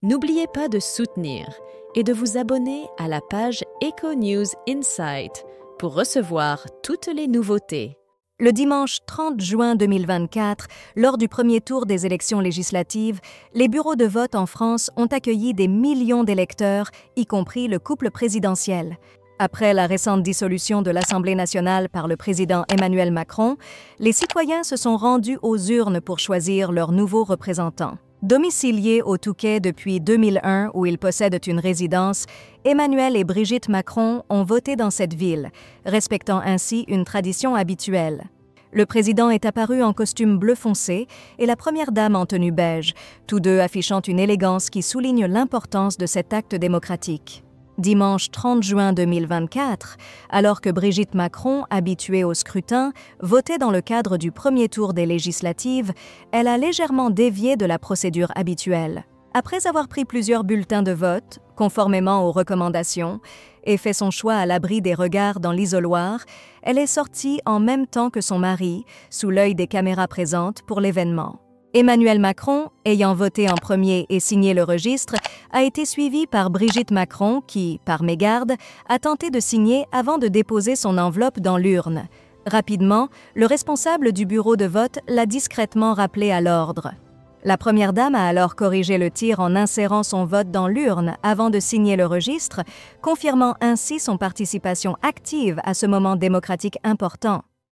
N'oubliez pas de soutenir et de vous abonner à la page Eco-News Insight pour recevoir toutes les nouveautés. Le dimanche 30 juin 2024, lors du premier tour des élections législatives, les bureaux de vote en France ont accueilli des millions d'électeurs, y compris le couple présidentiel. Après la récente dissolution de l'Assemblée nationale par le président Emmanuel Macron, les citoyens se sont rendus aux urnes pour choisir leurs nouveaux représentants. Domiciliés au Touquet depuis 2001 où ils possèdent une résidence, Emmanuel et Brigitte Macron ont voté dans cette ville, respectant ainsi une tradition habituelle. Le président est apparu en costume bleu foncé et la première dame en tenue beige, tous deux affichant une élégance qui souligne l'importance de cet acte démocratique. Dimanche 30 juin 2024, alors que Brigitte Macron, habituée au scrutin, votait dans le cadre du premier tour des législatives, elle a légèrement dévié de la procédure habituelle. Après avoir pris plusieurs bulletins de vote, conformément aux recommandations, et fait son choix à l'abri des regards dans l'isoloir, elle est sortie en même temps que son mari, sous l'œil des caméras présentes pour l'événement. Emmanuel Macron, ayant voté en premier et signé le registre, a été suivi par Brigitte Macron qui, par mégarde, a tenté de signer avant de déposer son enveloppe dans l'urne. Rapidement, le responsable du bureau de vote l'a discrètement rappelé à l'ordre. La première dame a alors corrigé le tir en insérant son vote dans l'urne avant de signer le registre, confirmant ainsi son participation active à ce moment démocratique important.